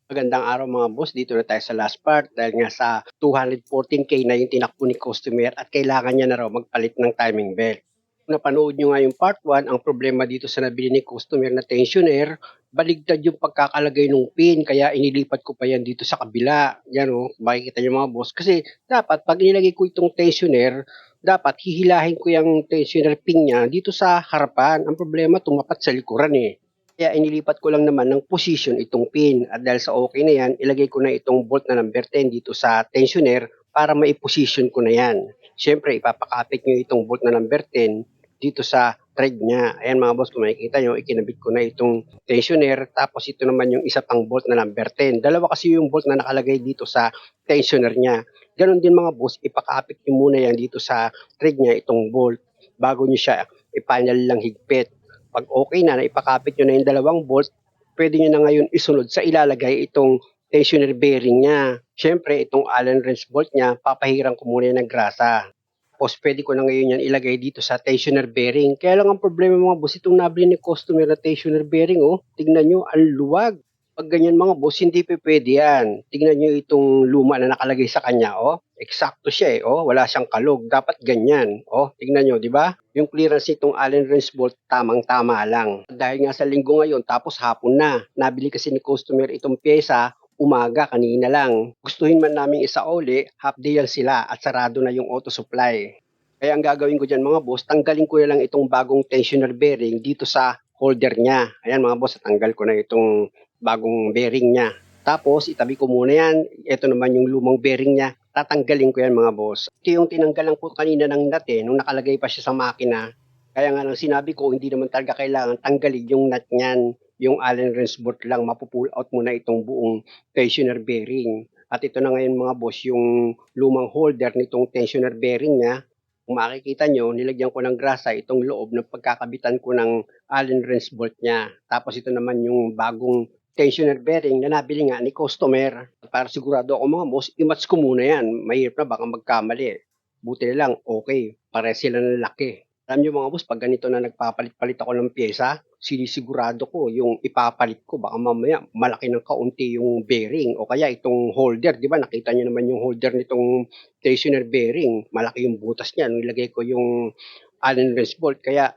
Magandang araw mga boss, dito na tayo sa last part dahil nga sa 214K na yung tinakbo ni customer at kailangan niya na raw magpalit ng timing belt. Kung napanood nyo nga yung part 1, ang problema dito sa nabili ni customer na tensioner, baligtad yung pagkakalagay ng pin kaya inilipat ko pa yan dito sa kabila. Yan o, makikita nyo mga boss. Kasi dapat pag inilagay ko itong tensioner, dapat hihilahin ko yung tensioner pin niya dito sa harapan. Ang problema tumapat sa likuran eh. Kaya inilipat ko lang naman ng position itong pin at dahil sa okay na yan, ilagay ko na itong bolt na number 10 dito sa tensioner para mai-position ko na yan. Siyempre, ipapakapit nyo itong bolt na number 10 dito sa thread niya. Ayan mga boss, kung makikita nyo, ikinabit ko na itong tensioner tapos ito naman yung isa pang bolt na number 10. Dalawa kasi yung bolt na nakalagay dito sa tensioner niya. Ganon din mga boss, ipakapit nyo muna yan dito sa thread niya itong bolt bago nyo siya ipanel lang higpit. Pag okay na, naipakapit nyo na yung dalawang bolt, pwede nyo na ngayon isunod sa ilalagay itong tensioner bearing niya. Siyempre, itong Allen wrench bolt niya, papahiran ko muna yan ng grasa. Tapos pwede ko na ngayon yan ilagay dito sa tensioner bearing. Kaya lang ang problema mga boss, itong nabili ni customer na tensioner bearing, oh, tignan nyo, ang luwag. Pag ganyan mga boss, hindi pa pwede yan. Tignan nyo itong luma na nakalagay sa kanya, oh. Eksakto siya eh, oh. Wala siyang kalog. Dapat ganyan, oh. Tignan nyo, di ba? Yung clearance nitong Allen wrench bolt, tamang-tama lang. Dahil nga sa linggo ngayon, tapos hapon na. Nabili kasi ni customer itong pyesa, umaga, kanina lang. Gustuhin man namin isauli, half day yan sila at sarado na yung auto supply. Kaya ang gagawin ko dyan mga boss, tanggalin ko na lang itong bagong tensioner bearing dito sa holder niya. Ayan mga boss, tanggal ko na itong bagong bearing niya. Tapos itabi ko muna yan. Ito naman yung lumang bearing niya. Tatanggalin ko yan mga boss. Ito yung tinanggalan ko kanina ng nut eh, nung nakalagay pa siya sa makina. Kaya nga lang sinabi ko, hindi naman talaga kailangan tanggalin yung nut niyan. Yung Allen wrench bolt lang, mapupull out mo na itong buong tensioner bearing. At ito na ngayon mga boss, yung lumang holder nitong tensioner bearing niya. Kung makikita nyo, nilagyan ko ng grasa itong loob ng pagkakabitan ko ng Allen wrench bolt niya. Tapos ito naman yung bagong tensioner bearing na nabili nga ni customer. Para sigurado ako mga boss, i-match ko muna yan. Mahirap na baka magkamali. Buti na lang, okay. Pare sila ng laki. Alam nyo mga boss, pag ganito na nagpapalit-palit ako ng pyesa, sinisigurado ko yung ipapalit ko. Baka mamaya malaki ng kaunti yung bearing o kaya itong holder. Di ba nakita nyo naman yung holder nitong tensioner bearing. Malaki yung butas niya. Nilagay ko yung Allen wrench bolt. Kaya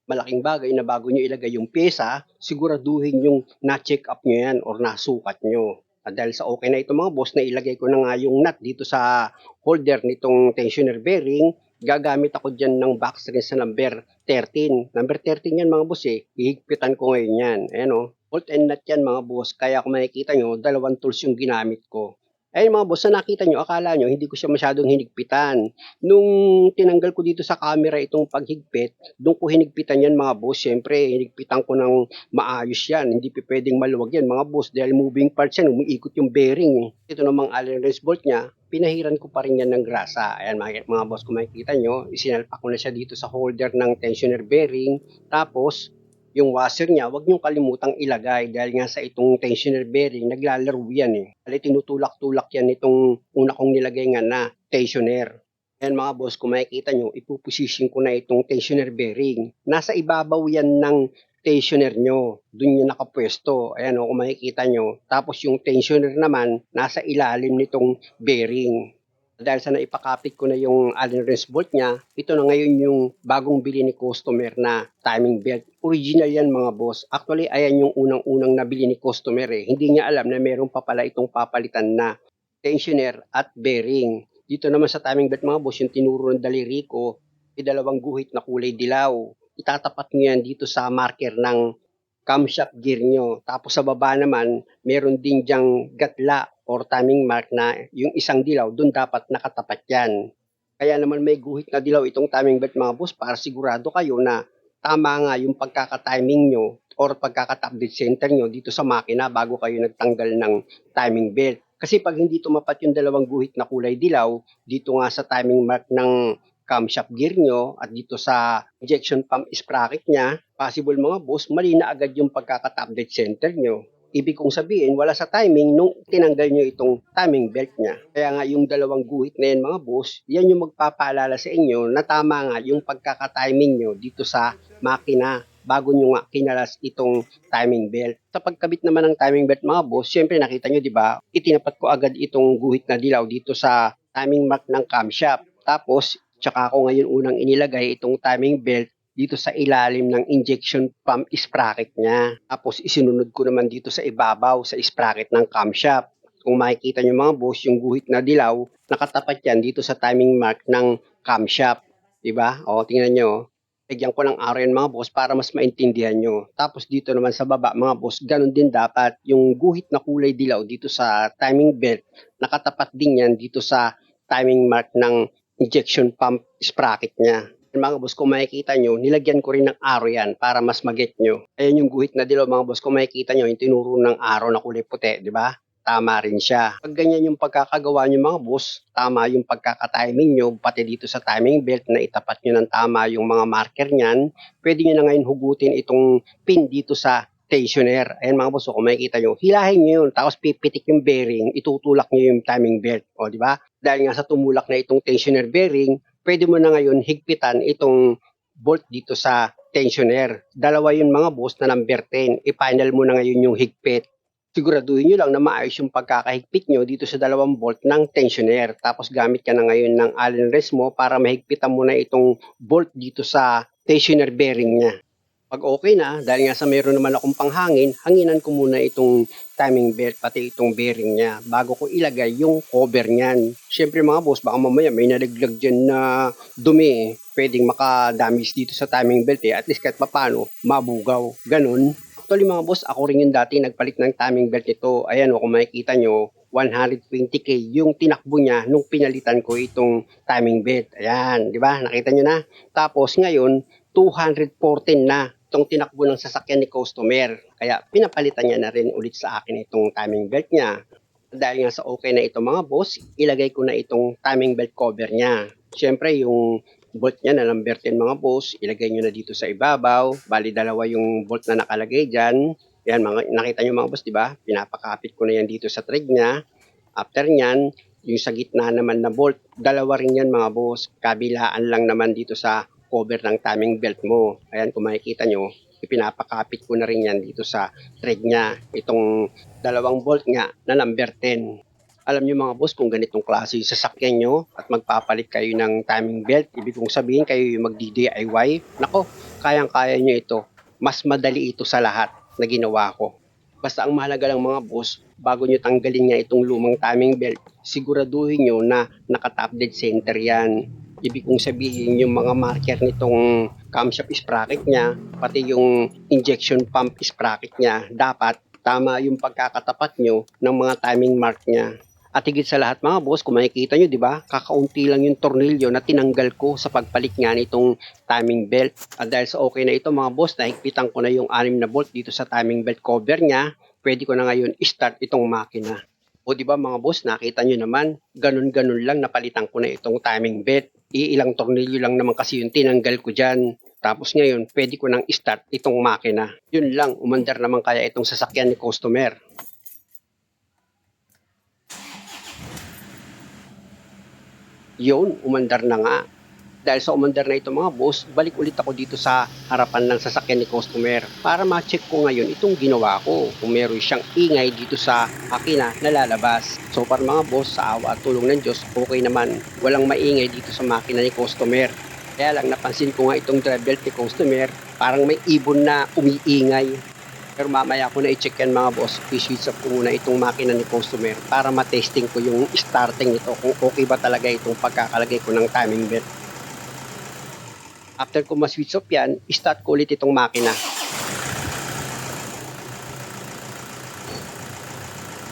malaking bagay na bago nyo ilagay yung pyesa, siguraduhin yung na-check up nyo yan or nasukat nyo. At dahil sa okay na ito mga boss, na ilagay ko na nga yung nut dito sa holder nitong tensioner bearing, gagamit ako dyan ng box rin sa number 13. Number 13 yan mga boss eh, ihigpitan ko ngayon yan. Ayan o, bolt and nut yan mga boss, kaya kung makikita nyo, dalawang tools yung ginamit ko. Ayun mga boss, na nakita nyo, akala nyo, hindi ko siya masyadong hinigpitan. Nung tinanggal ko dito sa camera itong paghigpit, doon ko hinigpitan yan mga boss. Siyempre, hinigpitan ko ng maayos yan. Hindi pwedeng maluwag yan mga boss dahil moving parts yan, umiikot yung bearing. Ito namang Allen wrench bolt niya, pinahiran ko pa rin yan ng grasa. Ayan mga boss, kung makikita nyo, isinalpak ko na siya dito sa holder ng tensioner bearing. Tapos, yung washer niya, wag niyong kalimutang ilagay dahil nga sa itong tensioner bearing, naglalaro yan eh. Dahil tinutulak-tulak yan itong una kong nilagay nga na tensioner. Ayan mga boss, kung makikita nyo, ipuposition ko na itong tensioner bearing. Nasa ibabaw yan ng tensioner nyo. Doon yung nakapwesto. Ayan o, kung makikita nyo. Tapos yung tensioner naman, nasa ilalim nitong bearing. Dahil sa naipakapit ko na yung Allen wrench bolt niya, ito na ngayon yung bagong bili ni customer na timing belt. Original yan mga boss. Actually, ayan yung unang-unang nabili ni customer eh. Hindi niya alam na meron pa pala itong papalitan na tensioner at bearing. Dito naman sa timing belt mga boss, yung tinuro ng daliri ko, dalawang guhit na kulay dilaw. Itatapat nyo yan dito sa marker ng camshaft gear nyo. Tapos sa baba naman, meron din dyang gatla or timing mark na yung isang dilaw, dun dapat nakatapat yan. Kaya naman may guhit na dilaw itong timing belt mga boss para sigurado kayo na tama nga yung pagkakatiming nyo or pagkaka-top dead center nyo dito sa makina bago kayo nagtanggal ng timing belt. Kasi pag hindi tumapat yung dalawang guhit na kulay dilaw, dito nga sa timing mark ng camshaft gear nyo at dito sa injection pump sprocket niya, possible mga boss, mali na agad yung pagkaka-top dead center nyo. Ibig kong sabihin, wala sa timing nung tinanggal nyo itong timing belt niya. Kaya nga yung dalawang guhit na yan mga boss, yan yung magpapaalala sa inyo na tama nga yung pagkaka-timing nyo dito sa makina bago nyo nga kinalas itong timing belt. Sa pagkabit naman ng timing belt mga boss, syempre nakita nyo, di ba, itinapat ko agad itong guhit na dilaw dito sa timing mark ng camshaft. Tapos, tsaka ako ngayon unang inilagay itong timing belt dito sa ilalim ng injection pump sprocket niya. Tapos isinunod ko naman dito sa ibabaw sa sprocket ng camshaft. Kung makikita nyo mga boss, yung guhit na dilaw, nakatapat yan dito sa timing mark ng camshaft. Diba? O, tingnan nyo. Lagyan ko ng araw yan mga boss para mas maintindihan nyo. Tapos dito naman sa baba mga boss, ganun din dapat yung guhit na kulay dilaw dito sa timing belt, nakatapat din yan dito sa timing mark ng injection pump sprocket niya. Mga boss, kung makikita nyo, nilagyan ko rin ng arrow yan para mas mag-get nyo. Ayan yung guhit na dilaw mga boss, kung makikita nyo, yung tinuro ng arrow na kulay puti, di ba? Tama rin siya. Pag ganyan yung pagkakagawa nyo mga boss, tama yung pagkakatiming nyo, pati dito sa timing belt na itapat nyo ng tama yung mga marker nyan, pwede nyo na ngayon hugutin itong pin dito sa tensioner. Ayan mga boss, kung makikita nyo, hilahin nyo yun, tapos pipitik yung bearing, itutulak nyo yung timing belt. O, di ba? Dahil nga sa tumulak na itong tensioner bearing, pwede mo na ngayon higpitan itong bolt dito sa tensioner. Dalawa yun mga boss na number 10. I-final mo na ngayon yung higpit. Siguraduhin nyo lang na maayos yung pagkakahigpit nyo dito sa dalawang bolt ng tensioner. Tapos gamit ka na ngayon ng Allen wrench mo para mahigpitan mo na itong bolt dito sa tensioner bearing niya. Pag okay na, dahil nga sa meron naman akong panghangin, hanginan ko muna itong timing belt, pati itong bearing niya, bago ko ilagay yung cover niyan. Siyempre mga boss, baka mamaya may nalaglag dyan na dumi, pwedeng makadamage dito sa timing belt at least kahit papano, mabugaw. Ganun. Actually mga boss, ako rin yung dati nagpalit ng timing belt ito. Ayan kung makikita nyo, 120k yung tinakbo niya nung pinalitan ko itong timing belt. Ayan, di ba? Nakita nyo na. Tapos ngayon, 214 na itong tinakbo ng sasakyan ni customer. Kaya pinapalitan niya na rin ulit sa akin itong timing belt niya. Dahil nga sa okay na ito mga boss, ilagay ko na itong timing belt cover niya. Siyempre yung bolt niya na number 10 mga boss, ilagay nyo na dito sa ibabaw. Bali dalawa yung bolt na nakalagay dyan. Yan, nakita nyo mga boss, di ba? Pinapakapit ko na yan dito sa thread niya. After nyan, yung sa gitna naman na bolt, dalawa rin yan mga boss. Kabilaan lang naman dito sa cover ng timing belt mo. Ayan, kung makikita nyo, ipinapakapit ko na rin yan dito sa thread niya. Itong dalawang bolt nga na number 10. Alam nyo mga boss, kung ganitong klase yung sasakyan nyo at magpapalit kayo ng timing belt, ibig kong sabihin kayo yung magdi-DIY, nako, kayang-kaya nyo ito. Mas madali ito sa lahat na ginawa ko. Basta ang mahalaga lang mga boss, bago nyo tanggalin nga itong lumang timing belt, siguraduhin nyo na naka-top dead center yan. Ibig kong sabihin yung mga marker nitong camshaft sprocket niya, pati yung injection pump sprocket niya, dapat tama yung pagkakatapat nyo ng mga timing mark niya. At higit sa lahat mga boss, kung makikita nyo, di ba, kakaunti lang yung tornilyo na tinanggal ko sa pagpalit nga nitong timing belt. At dahil sa okay na ito mga boss, nahigpitan ko na yung 6 na bolt dito sa timing belt cover niya, pwede ko na ngayon i-start itong makina. O di ba mga boss, nakita nyo naman, ganun-ganun lang napalitan ko na itong timing belt. Ilang tornilyo lang naman kasi yung tinanggal ko dyan. Tapos ngayon, pwede ko nang i-start itong makina. Yun lang, umandar naman kaya itong sasakyan ni customer. Yun, umandar na nga. Dahil sa umandar na ito mga boss, balik ulit ako dito sa harapan ng sasakyan ni customer para ma-check ko ngayon itong ginawa ko. Kung meron siyang ingay dito sa makina na lalabas. So para mga boss, sa awa at tulong ng Diyos, okay naman. Walang maingay dito sa makina ni customer. Kaya lang napansin ko nga itong drive belt ni customer, parang may ibon na umiingay. Pero mamaya ko na i-check yan mga boss, i-switch off ko muna itong makina ni customer para ma-testing ko yung starting nito kung okay ba talaga itong pagkakalagay ko ng timing belt. After ko ma-switch off yan, i-start ko ulit itong makina.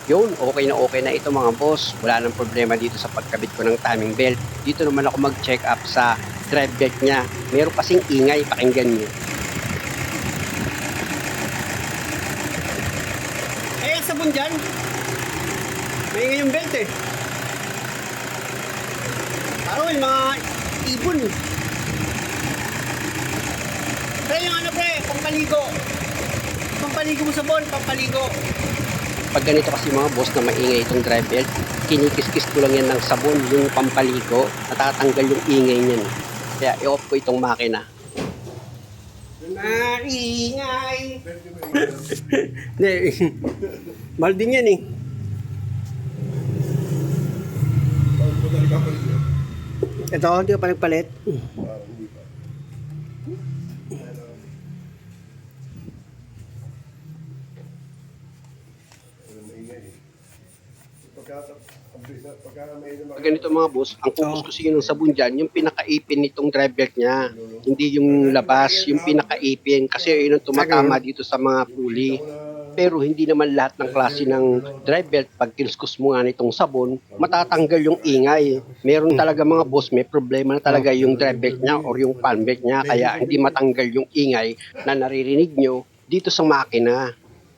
Yun, okay na ito mga boss. Wala nang problema dito sa pagkabit ko ng timing belt. Dito naman ako mag-check up sa drive belt niya. Meron kasing ingay, pakinggan niyo. Sabon dyan. May yung belt eh. Parang may mga ibon. Pre, yung ano pre, pampaligo. Pampaligo mo sabon, pampaligo. Pag ganito kasi mga boss na maingay itong drive belt, kinikis-kis ko lang yan ng sabon, yung pampaligo, natatanggal yung ingay niyan. Kaya i-off ko itong makina. Ingay! Hindi, mahal din yan eh. Ito, hindi ka pa nagpalit. Ganito mga boss, ang focus ko sige ng sabon dyan, yung pinakaipin nitong drive belt niya. Hindi yung labas, yung pinakaipin. Kasi yun ang tumatama dito sa mga pulley. Pero hindi naman lahat ng klase ng drive belt, pag kinuskus mo nga nitong sabon, matatanggal yung ingay. Meron talaga mga boss, may problema na talaga yung drive belt niya or yung fan belt niya, kaya hindi matanggal yung ingay na naririnig nyo dito sa makina.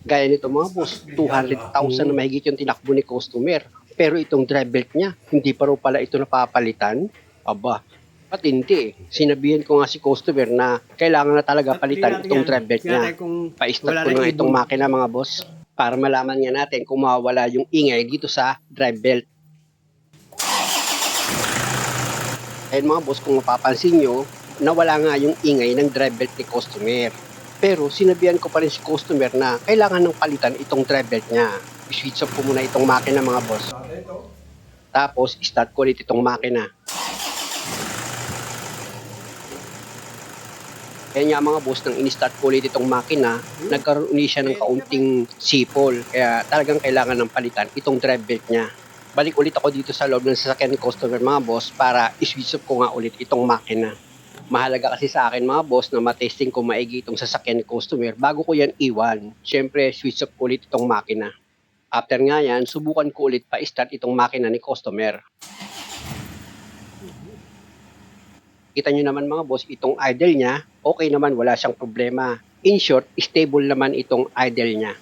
Gaya nito mga boss, 200,000 na mahigit yung tinakbo ni customer. Pero itong drive belt niya, hindi pa raw pala ito napapalitan. Aba, at hindi. Sinabihan ko nga si customer na kailangan na talaga palitan itong drive belt niya. Pa-start ko na itong makina mga boss para malaman nga natin kung mawawala yung ingay dito sa drive belt. Ayun mga boss, kung mapapansin nyo, nawala nga yung ingay ng drive belt ni customer. Pero sinabihan ko pa rin si customer na kailangan ng palitan itong drive belt niya. I-switch off ko muna itong makina mga boss. Tapos, start ko ulit itong makina. Kaya nga mga boss, nang in-start ko ulit itong makina, nagkaroon ulit siya ng kaunting sipol. Kaya talagang kailangan ng palitan itong drive belt niya. Balik ulit ako dito sa loob ng sasakyan ng customer mga boss para i-switch off ko nga ulit itong makina. Mahalaga kasi sa akin mga boss na matesting ko maigi itong sasakyan ng customer bago ko yan iwan. Siyempre, switch off ko ulit itong makina. After nga yan, subukan ko ulit pa-start itong makina ni customer. Kita nyo naman mga boss, itong idle niya, okay naman, wala siyang problema. In short, stable naman itong idle niya.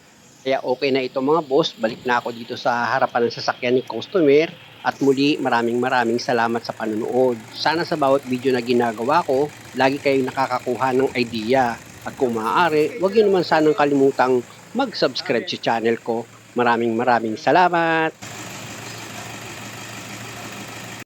Kaya okay na ito mga boss, balik na ako dito sa harapan ng sasakyan ni customer. At muli, maraming salamat sa panonood. Sana sa bawat video na ginagawa ko, lagi kayong nakakakuha ng idea. At kung maaari, huwag nyo naman sanang kalimutang mag-subscribe sa channel ko. Maraming salamat!